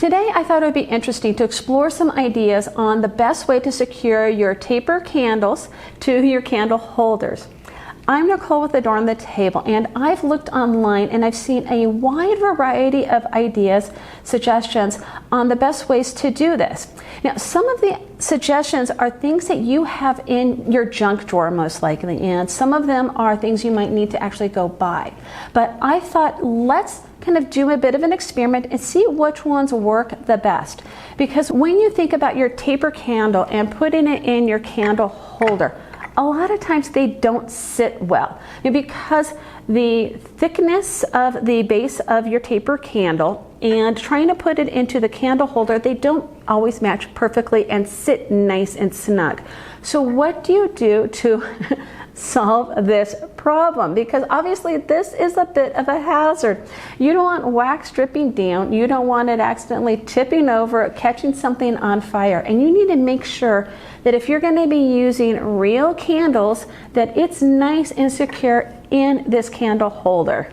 Today I thought it would be interesting to explore some ideas on the best way to secure your taper candles to your candle holders. I'm Nicole with Adorn the Table, and I've looked online and I've seen a wide variety of ideas, suggestions on the best ways to do this. Now, some of the suggestions are things that you have in your junk drawer most likely, and some of them are things you might need to actually go buy. But I thought, let's kind of do a bit of an experiment and see which ones work the best. Because when you think about your taper candle and putting it in your candle holder, a lot of times they don't sit well because the thickness of the base of your taper candle and trying to put it into the candle holder, they don't always match perfectly and sit nice and snug. So what do you do to solve this problem? Because obviously this is a bit of a hazard. You don't want wax dripping down, you don't want it accidentally tipping over, catching something on fire, and you need to make sure that if you're going to be using real candles, that it's nice and secure in this candle holder.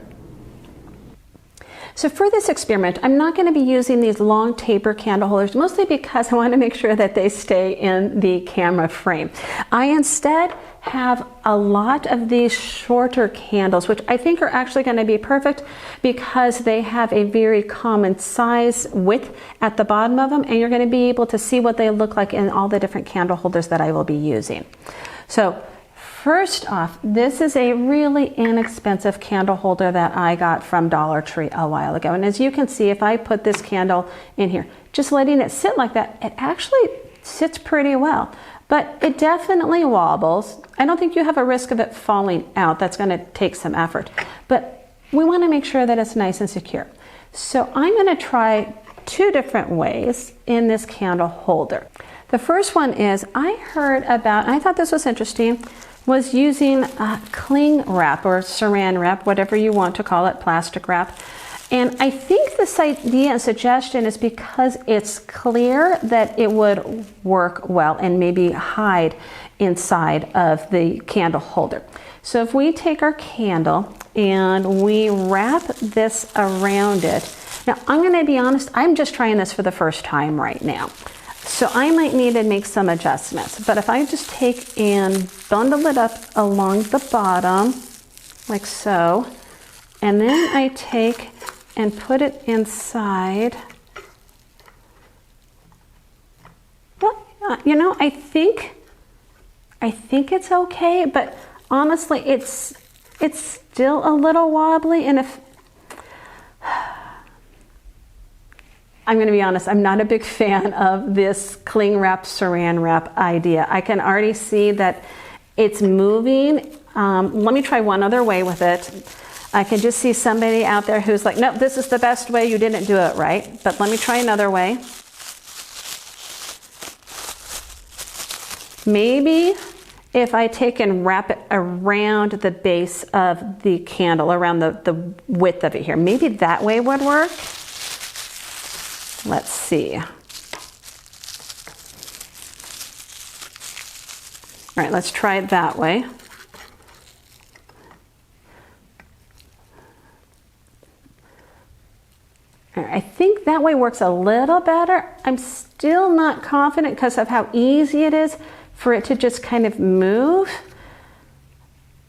So for this experiment, I'm not going to be using these long taper candle holders, mostly because I want to make sure that they stay in the camera frame. I instead have a lot of these shorter candles, which I think are actually going to be perfect because they have a very common size width at the bottom of them, and you're going to be able to see what they look like in all the different candle holders that I will be using. So first off, this is a really inexpensive candle holder that I got from Dollar Tree a while ago. And as you can see, if I put this candle in here, just letting it sit like that, it actually sits pretty well. But it definitely wobbles. I don't think you have a risk of it falling out. That's going to take some effort. But we want to make sure that it's nice and secure. So I'm going to try two different ways in this candle holder. The first one is, I heard about, and I thought this was interesting, was using cling wrap or saran wrap, whatever you want to call it, plastic wrap. And I think this idea and suggestion is because it's clear that it would work well and maybe hide inside of the candle holder. So if we take our candle and we wrap this around it, now I'm going to be honest, I'm just trying this for the first time right now. So I might need to make some adjustments, but if I just take and bundle it up along the bottom, like so, and then I take and put it inside, well, you know, I think it's okay, but honestly, it's still a little wobbly, and if I'm going to be honest, I'm not a big fan of this cling wrap, saran wrap idea. I can already see that it's moving. Let me try one other way with it. I can just see somebody out there who's like, nope, this is the best way, you didn't do it right. But let me try another way. Maybe if I take and wrap it around the base of the candle, around the width of it here, maybe that way would work. Let's see. All right, let's try it that way. All right, I think that way works a little better. I'm still not confident because of how easy it is for it to just kind of move.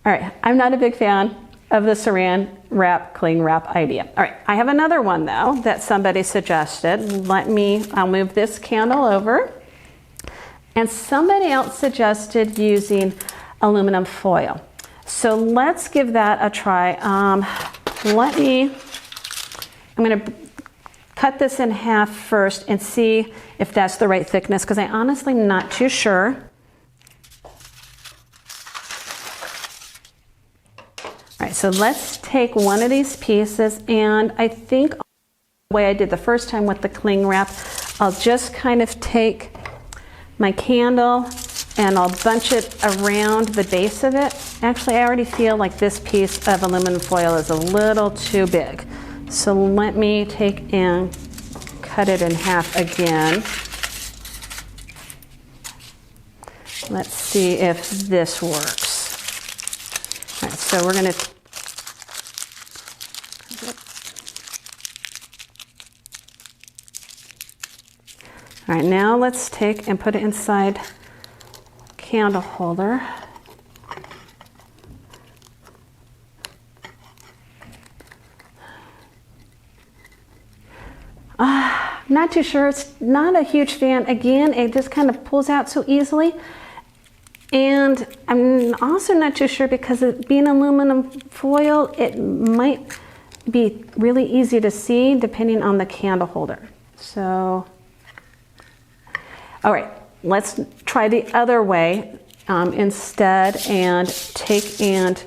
All right, I'm not a big fan of the saran wrap, cling wrap idea. All right, I have another one though that somebody suggested. I'll move this candle over. And somebody else suggested using aluminum foil. So let's give that a try. I'm gonna cut this in half first and see if that's the right thickness, because I honestly am not too sure. All right, so let's take one of these pieces, and I think the way I did the first time with the cling wrap, I'll just kind of take my candle and I'll bunch it around the base of it. Actually, I already feel like this piece of aluminum foil is a little too big. So let me take and cut it in half again. Let's see if this works. All right, so we're going to All right, now let's take and put it inside candle holder. Not too sure. It's not a huge fan. Again, it just kind of pulls out so easily. And I'm also not too sure because it being aluminum foil, it might be really easy to see depending on the candle holder. So, all right, let's try the other way instead and take and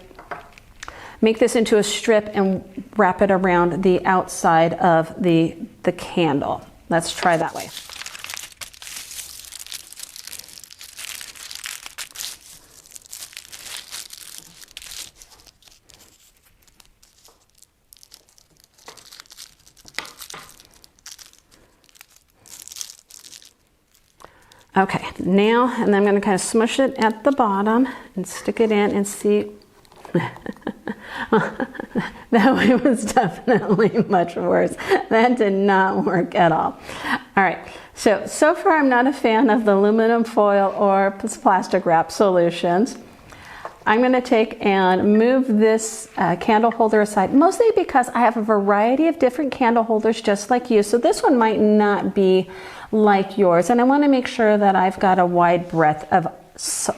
make this into a strip and wrap it around the outside of the candle. Let's try that way. Okay, now, and I'm going to kind of smush it at the bottom and stick it in and see. That way was definitely much worse. That did not work at all. All right, so far I'm not a fan of the aluminum foil or plastic wrap solutions. I'm going to take and move this candle holder aside, mostly because I have a variety of different candle holders just like you. So this one might not be like yours. And I want to make sure that I've got a wide breadth of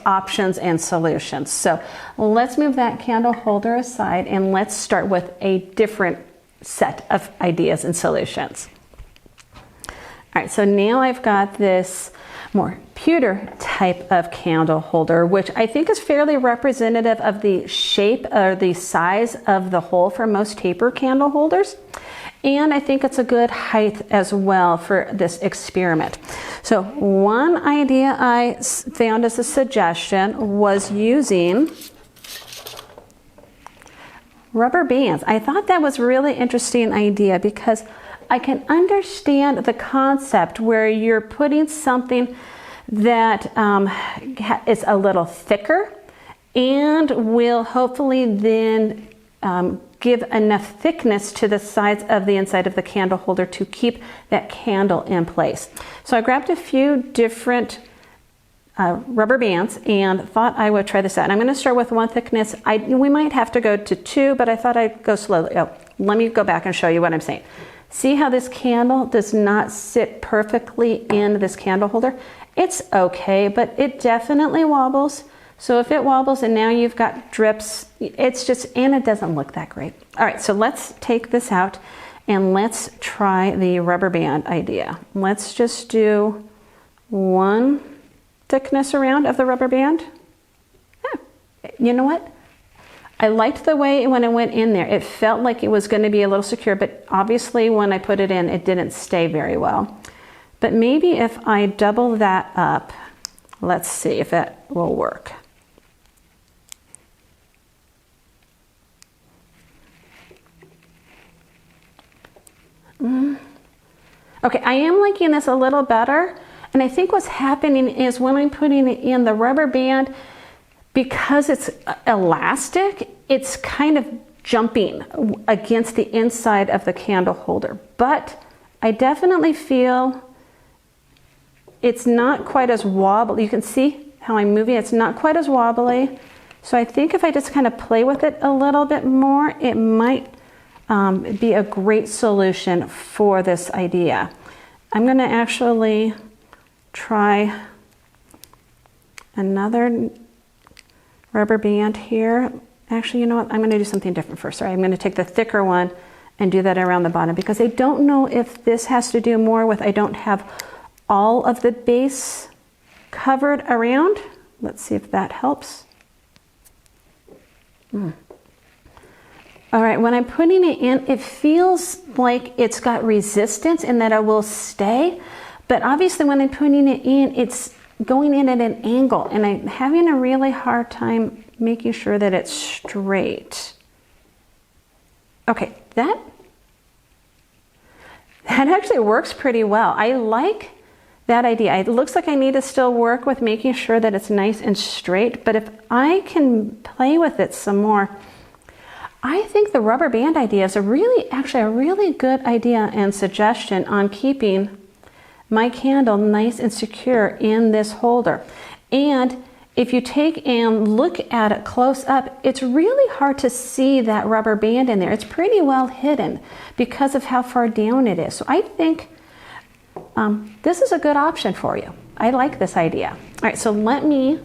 options and solutions. So let's move that candle holder aside and let's start with a different set of ideas and solutions. All right, so now I've got this more pewter type of candle holder, which I think is fairly representative of the shape or the size of the hole for most taper candle holders. And I think it's a good height as well for this experiment. So one idea I found as a suggestion was using rubber bands. I thought that was a really interesting idea because I can understand the concept where you're putting something that is a little thicker and will hopefully then give enough thickness to the sides of the inside of the candle holder to keep that candle in place. So I grabbed a few different rubber bands and thought I would try this out. And I'm going to start with one thickness. We might have to go to two, but I thought I'd go slowly. Oh, let me go back and show you what I'm saying. See how this candle does not sit perfectly in this candle holder? It's okay, but it definitely wobbles. So if it wobbles and now you've got drips, it's just, and it doesn't look that great. All right, so let's take this out and let's try the rubber band idea. Let's just do one thickness around of the rubber band. Yeah. You know what? I liked the way when it went in there. It felt like it was going to be a little secure, but obviously when I put it in, it didn't stay very well. But maybe if I double that up, let's see if it will work. Okay, I am liking this a little better. And I think what's happening is when I'm putting it in the rubber band, because it's elastic, it's kind of jumping against the inside of the candle holder. But I definitely feel it's not quite as wobbly. You can see how I'm moving. It's not quite as wobbly. So I think if I just kind of play with it a little bit more, it might be a great solution for this idea. I'm going to actually try another rubber band here. Actually, you know what? I'm going to do something different first. Sorry, I'm going to take the thicker one and do that around the bottom because I don't know if this has to do more with I don't have all of the base covered around. Let's see if that helps. All right, when I'm putting it in, it feels like it's got resistance and that it will stay. But obviously when I'm putting it in, it's going in at an angle and I'm having a really hard time making sure that it's straight. Okay, that actually works pretty well. I like that idea. It looks like I need to still work with making sure that it's nice and straight, but if I can play with it some more, I think the rubber band idea is actually a really good idea and suggestion on keeping my candle nice and secure in this holder. And if you take and look at it close up, it's really hard to see that rubber band in there. It's pretty well hidden because of how far down it is. So I think this is a good option for you. I like this idea. All right, so let me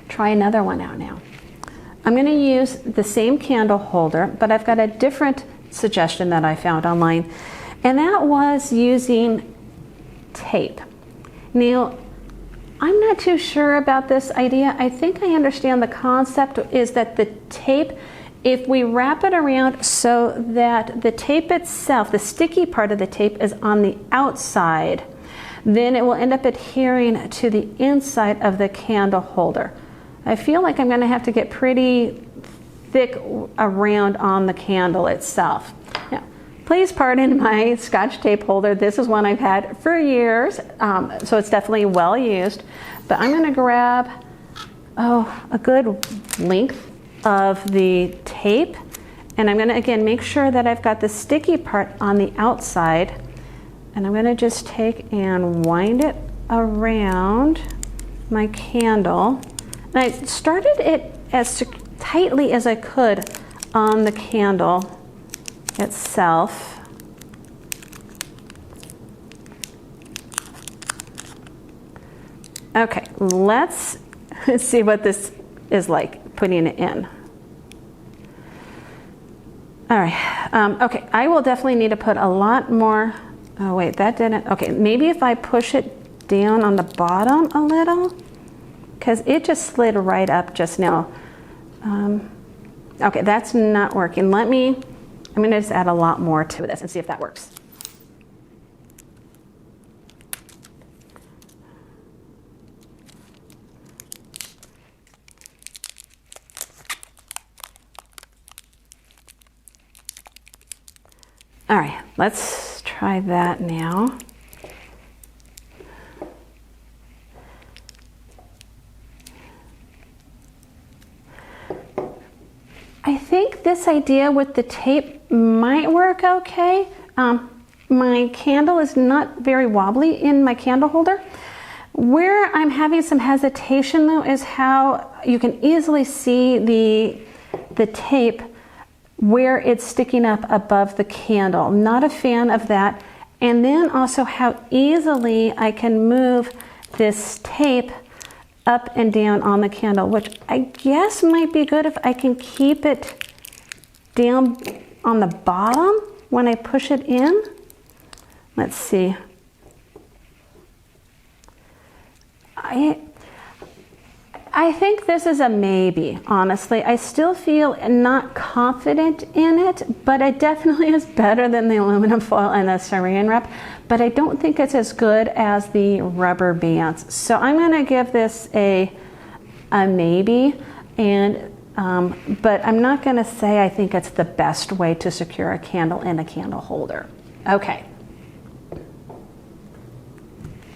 try another one out now. I'm going to use the same candle holder, but I've got a different suggestion that I found online, and that was using tape. Now, I'm not too sure about this idea. I think I understand the concept is that the tape, if we wrap it around so that the tape itself, the sticky part of the tape, is on the outside, then it will end up adhering to the inside of the candle holder. I feel like I'm going to have to get pretty thick around on the candle itself. Now, please pardon my Scotch tape holder. This is one I've had for years, so it's definitely well used. But I'm going to grab a good length of the tape, and I'm going to again make sure that I've got the sticky part on the outside, and I'm going to just take and wind it around my candle. And I started it as tightly as I could on the candle itself. Okay, let's see what this is like putting it in. All right, okay, I will definitely need to put a lot more. Oh wait, that didn't, okay, maybe if I push it down on the bottom a little, because it just slid right up just now. Okay, that's not working. I'm going to just add a lot more to this and see if that works. All right, let's try that now. I think this idea with the tape might work okay. My candle is not very wobbly in my candle holder. Where I'm having some hesitation though is how you can easily see the tape where it's sticking up above the candle. Not a fan of that. And then also how easily I can move this tape up and down on the candle, which I guess might be good if I can keep it down on the bottom when I push it in. Let's see. I think this is a maybe, honestly. I still feel not confident in it, but it definitely is better than the aluminum foil and the saran wrap, but I don't think it's as good as the rubber bands. So I'm gonna give this a maybe, and but I'm not gonna say I think it's the best way to secure a candle in a candle holder. Okay.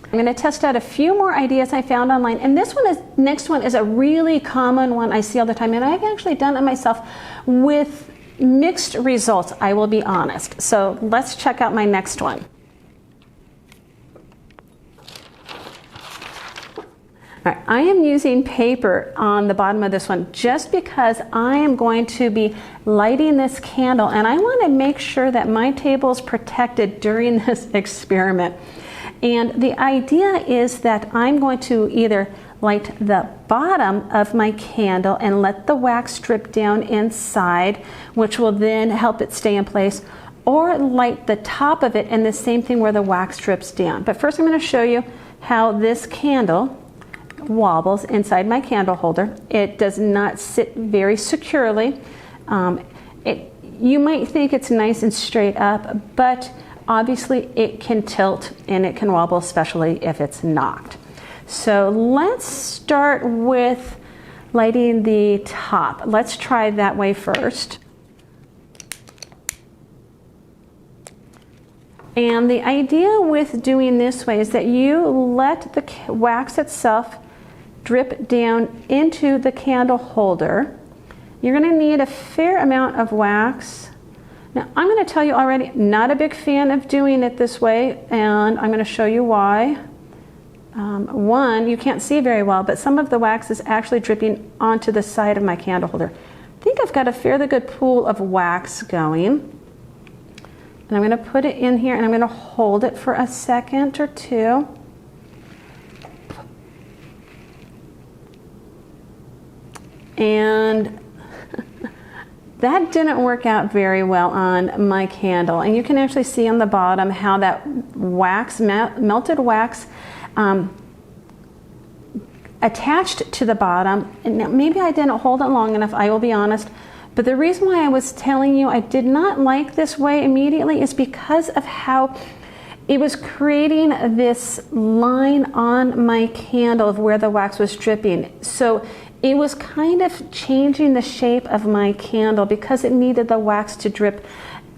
I'm going to test out a few more ideas I found online, and next one is a really common one I see all the time, and I've actually done it myself with mixed results, I will be honest. So let's check out my next one. All right, I am using paper on the bottom of this one just because I am going to be lighting this candle, and I want to make sure that my table is protected during this experiment. And the idea is that I'm going to either light the bottom of my candle and let the wax drip down inside, which will then help it stay in place, or light the top of it and the same thing where the wax drips down. But first I'm going to show you how this candle wobbles inside my candle holder. It does not sit very securely. You might think it's nice and straight up, but obviously it can tilt and it can wobble, especially if it's knocked. So let's start with lighting the top. Let's try that way first. And the idea with doing this way is that you let the wax itself drip down into the candle holder. You're going to need a fair amount of wax Now, I'm going to tell you already, not a big fan of doing it this way, and I'm going to show you why. One, you can't see very well, but some of the wax is actually dripping onto the side of my candle holder. I think I've got a fairly good pool of wax going. And I'm going to put it in here and I'm going to hold it for a second or two. And that didn't work out very well on my candle. And you can actually see on the bottom how that wax, melted wax, attached to the bottom. And now maybe I didn't hold it long enough, I will be honest. But the reason why I was telling you I did not like this way immediately is because of how it was creating this line on my candle of where the wax was dripping. So it was kind of changing the shape of my candle because it needed the wax to drip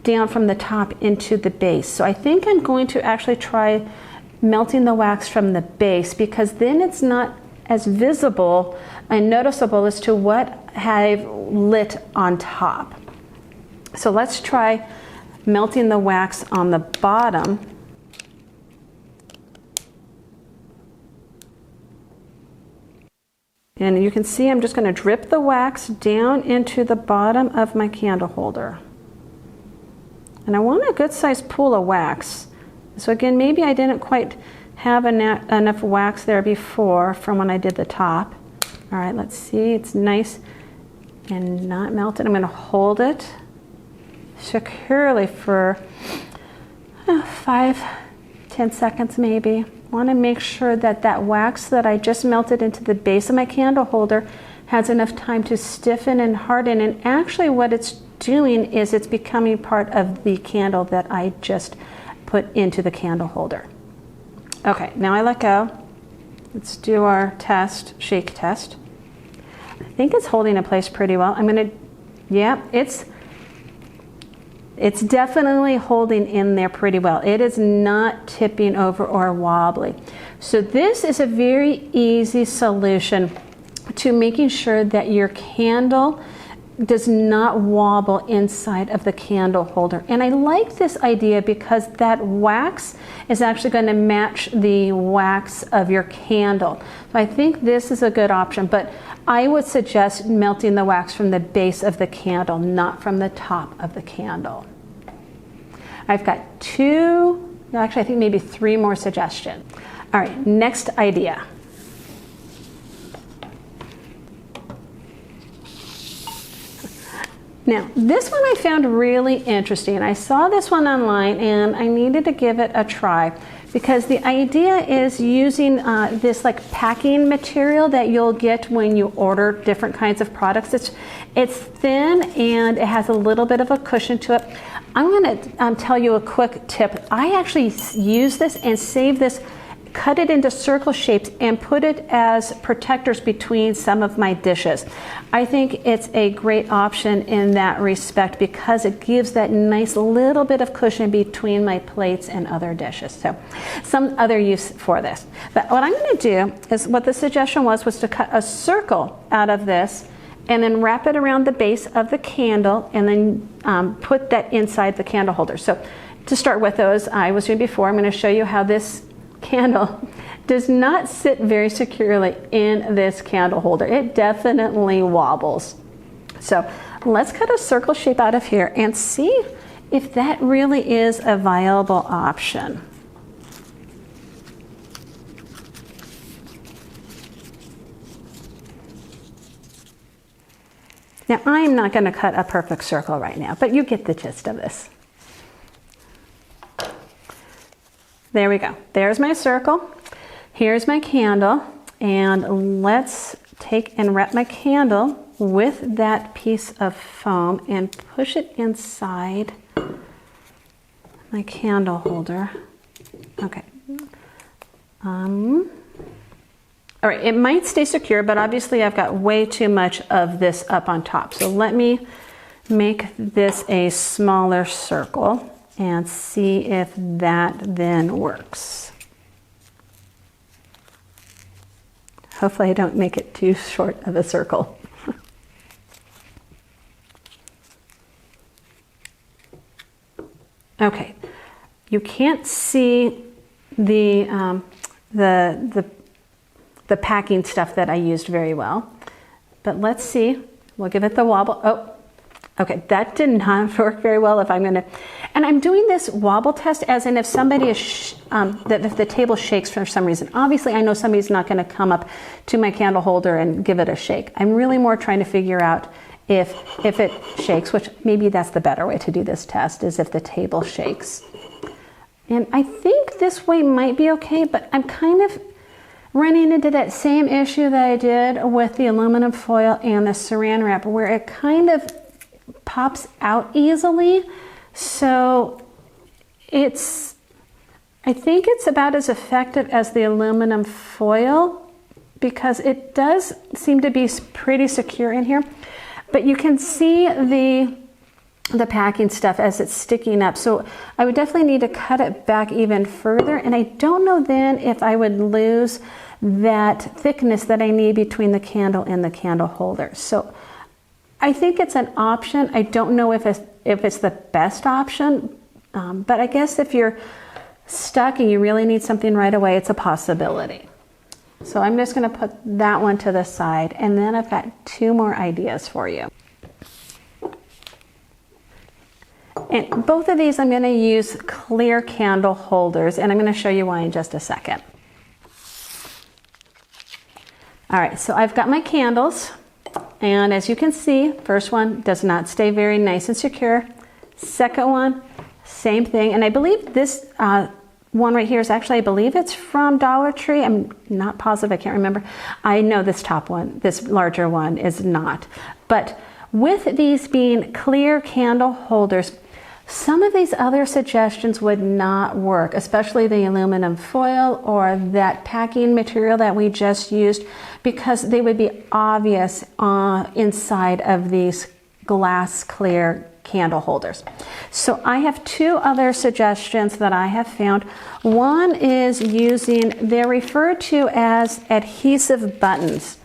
down from the top into the base. So I think I'm going to actually try melting the wax from the base, because then it's not as visible and noticeable as to what I've lit on top. So let's try melting the wax on the bottom. And you can see I'm just going to drip the wax down into the bottom of my candle holder. And I want a good sized pool of wax. So again, maybe I didn't quite have enough wax there before from when I did the top. All right, let's see, it's nice and not melted. I'm going to hold it securely for 5-10 seconds maybe. Want to make sure that that wax that I just melted into the base of my candle holder has enough time to stiffen and harden. And actually what it's doing is it's becoming part of the candle that I just put into the candle holder. Okay, now I let go. Let's do our test, shake test. I think it's holding in place pretty well. I'm going to, yeah, it's definitely holding in there pretty well. It is not tipping over or wobbly. So this is a very easy solution to making sure that your candle does not wobble inside of the candle holder. And I like this idea because that wax is actually going to match the wax of your candle. So I think this is a good option, but I would suggest melting the wax from the base of the candle, not from the top of the candle. I've got actually I think maybe 3 more suggestions. All right, next idea. Now, this one I found really interesting. I saw this one online and I needed to give it a try because the idea is using this like packing material that you'll get when you order different kinds of products. It's thin and it has a little bit of a cushion to it. I'm going to tell you a quick tip. I actually use this and save this, cut it into circle shapes and put it as protectors between some of my dishes. I think it's a great option in that respect because it gives that nice little bit of cushion between my plates and other dishes. So some other use for this. But what I'm going to do is what the suggestion was to cut a circle out of this and then wrap it around the base of the candle and then put that inside the candle holder. So to start with those I was doing before, I'm going to show you how this candle does not sit very securely in this candle holder. It definitely wobbles. So let's cut a circle shape out of here and see if that really is a viable option. Now I'm not going to cut a perfect circle right now, but you get the gist of this. There we go. There's my circle. Here's my candle. And let's take and wrap my candle with that piece of foam and push it inside my candle holder. Okay. All right, it might stay secure, but obviously I've got way too much of this up on top. So let me make this a smaller circle and see if that then works. Hopefully I don't make it too short of a circle. Okay, you can't see the packing stuff that I used very well, but let's see. We'll give it the wobble. Oh, okay, that did not work very well. And I'm doing this wobble test as in if somebody is, if the table shakes for some reason. Obviously, I know somebody's not going to come up to my candle holder and give it a shake. I'm really more trying to figure out if it shakes, which maybe that's the better way to do this test, is if the table shakes. And I think this way might be okay, but I'm kind of running into that same issue that I did with the aluminum foil and the saran wrap, where it kind of pops out easily. So I think it's about as effective as the aluminum foil because it does seem to be pretty secure in here. But you can see the packing stuff as it's sticking up. So I would definitely need to cut it back even further. And I don't know then if I would lose that thickness that I need between the candle and the candle holder. So I think it's an option. I don't know if it's the best option, but I guess if you're stuck and you really need something right away, it's a possibility. So I'm just going to put that one to the side, and then I've got two more ideas for you. And both of these I'm going to use clear candle holders, and I'm going to show you why in just a second. All right, so I've got my candles, and as you can see, first one does not stay very nice and secure. Second one, same thing, and I believe this one right here is actually, I believe it's from Dollar Tree. I'm not positive, I can't remember. I know this top one, this larger one is not. But with these being clear candle holders, some of these other suggestions would not work, especially the aluminum foil or that packing material that we just used, because they would be obvious inside of these glass clear candle holders. So I have two other suggestions that I have found. One is using, they're referred to as adhesive buttons.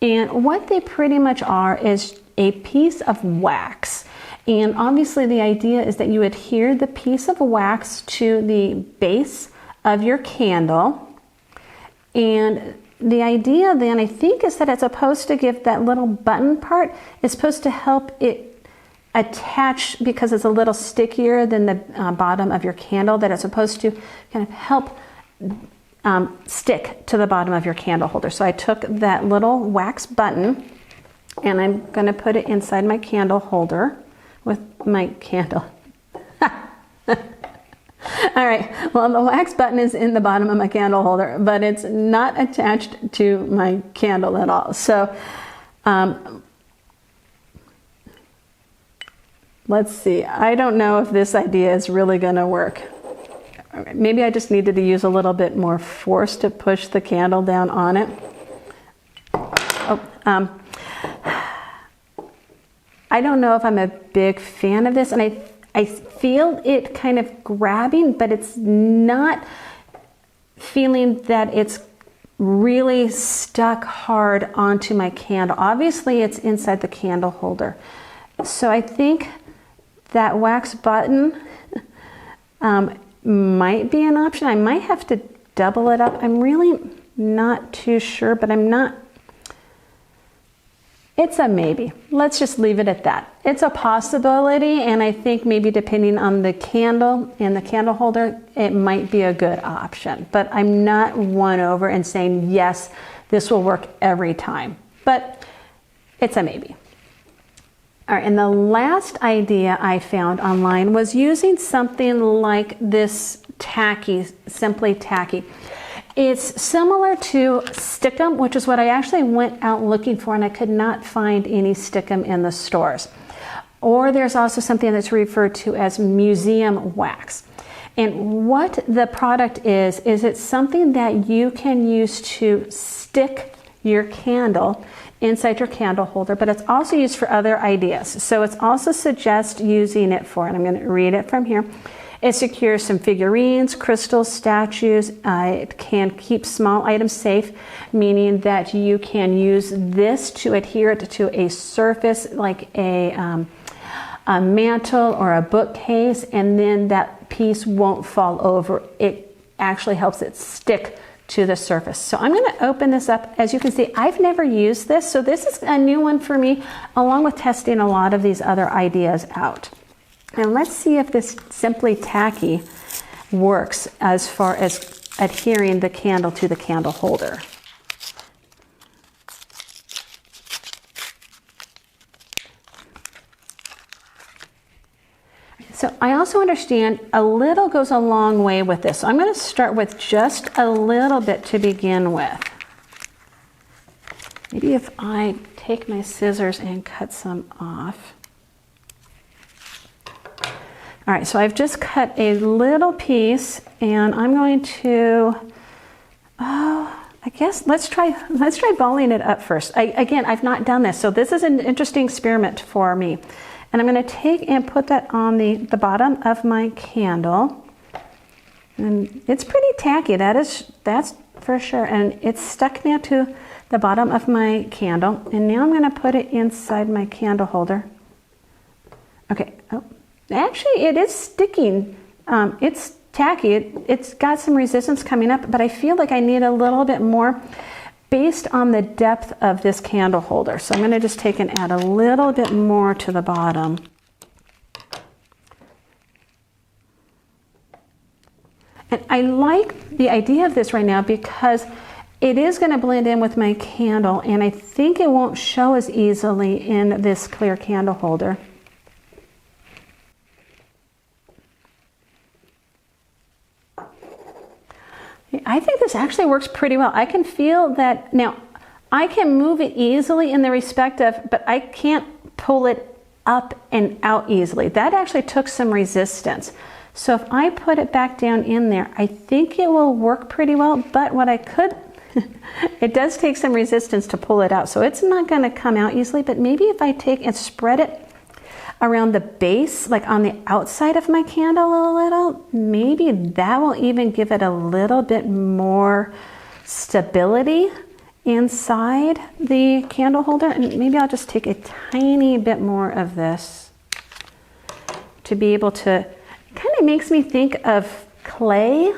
And what they pretty much are is a piece of wax. And obviously the idea is that you adhere the piece of wax to the base of your candle. And the idea then, I think, is that it's supposed to give that little button part, is supposed to help it attach, because it's a little stickier than the bottom of your candle, that it's supposed to kind of help stick to the bottom of your candle holder. So I took that little wax button and I'm going to put it inside my candle holder with my candle. All right, well, the wax button is in the bottom of my candle holder, but it's not attached to my candle at all. So let's see, I don't know if this idea is really going to work. Maybe I just needed to use a little bit more force to push the candle down on it. I don't know if I'm a big fan of this, and I feel it kind of grabbing, but it's not feeling that it's really stuck hard onto my candle. Obviously, it's inside the candle holder. So I think that wax button might be an option. I might have to double it up. I'm really not too sure, but it's a maybe. Let's just leave it at that. It's a possibility, and I think maybe depending on the candle and the candle holder, it might be a good option. But I'm not won over and saying, yes, this will work every time. But it's a maybe. All right, and the last idea I found online was using something like this tacky, Simply Tacky. It's similar to Stickum, which is what I actually went out looking for, and I could not find any Stickum in the stores. Or there's also something that's referred to as museum wax. And what the product is it's something that you can use to stick your candle inside your candle holder, but it's also used for other ideas. So it's also suggest using it for, and I'm going to read it from here. It secures some figurines, crystals, statues. It can keep small items safe, meaning that you can use this to adhere it to a surface like a a mantle or a bookcase, and then that piece won't fall over. It actually helps it stick to the surface. So I'm going to open this up. As you can see, I've never used this, so this is a new one for me, along with testing a lot of these other ideas out. And let's see if this Simply Tacky works as far as adhering the candle to the candle holder. So I also understand a little goes a long way with this. So I'm going to start with just a little bit to begin with. Maybe if I take my scissors and cut some off. All right, so I've just cut a little piece, and I'm going to, I guess let's try balling it up first. Again, I've not done this, so this is an interesting experiment for me. And I'm going to take and put that on the bottom of my candle. And it's pretty tacky, that's for sure. And it's stuck now to the bottom of my candle. And now I'm going to put it inside my candle holder. Okay, oh, actually it is sticking. It's tacky, it's got some resistance coming up, but I feel like I need a little bit more based on the depth of this candle holder. So I'm going to just take and add a little bit more to the bottom. And I like the idea of this right now because it is going to blend in with my candle, and I think it won't show as easily in this clear candle holder. I think this actually works pretty well. I can feel that now. I can move it easily in the respect of, but I can't pull it up and out easily. That actually took some resistance. So if I put it back down in there, I think it will work pretty well, but what I could, it does take some resistance to pull it out. So it's not going to come out easily, but maybe if I take and spread it around the base, like on the outside of my candle a little, maybe that will even give it a little bit more stability inside the candle holder. And maybe I'll just take a tiny bit more of this to be able to, it kind of makes me think of clay,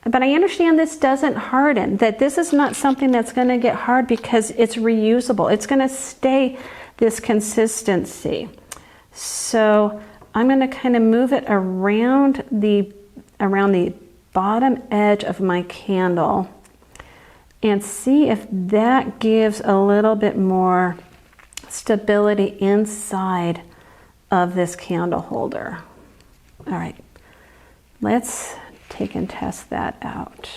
but I understand this doesn't harden, that this is not something that's going to get hard because it's reusable. It's going to stay this consistency. So I'm going to kind of move it around the bottom edge of my candle and see if that gives a little bit more stability inside of this candle holder. All right, let's take and test that out.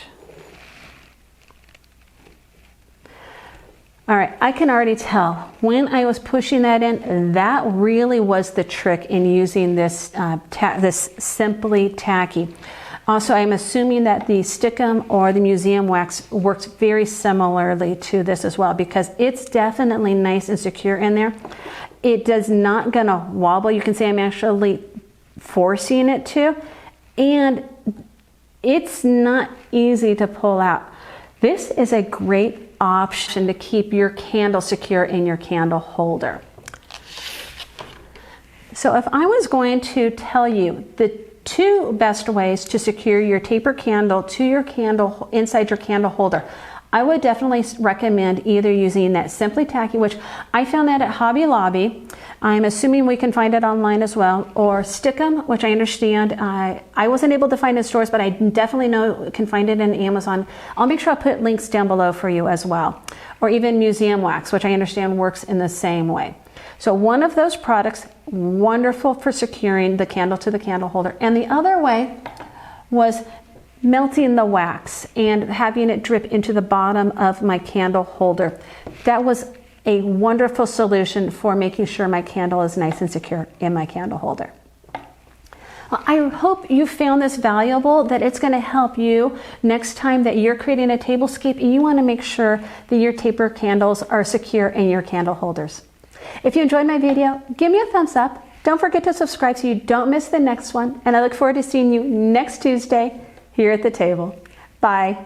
All right, I can already tell when I was pushing that in, that really was the trick in using this, this Simply Tacky. Also, I'm assuming that the Stickum or the Museum Wax works very similarly to this as well, because it's definitely nice and secure in there. It does not gonna wobble. You can see I'm actually forcing it to, and it's not easy to pull out. This is a great option to keep your candle secure in your candle holder. So if I was going to tell you the two best ways to secure your taper candle to your candle inside your candle holder, I would definitely recommend either using that Simply Tacky, which I found that at Hobby Lobby. I'm assuming we can find it online as well, or Stickum, which I understand I wasn't able to find in stores, but I definitely know you can find it in Amazon. I'll make sure I'll put links down below for you as well. Or even Museum Wax, which I understand works in the same way. So one of those products, wonderful for securing the candle to the candle holder. And the other way was melting the wax and having it drip into the bottom of my candle holder. That was a wonderful solution for making sure my candle is nice and secure in my candle holder. Well, I hope you found this valuable, that it's going to help you next time that you're creating a tablescape and you want to make sure that your taper candles are secure in your candle holders. If you enjoyed my video, give me a thumbs up. Don't forget to subscribe so you don't miss the next one. And I look forward to seeing you next Tuesday here at the table. Bye.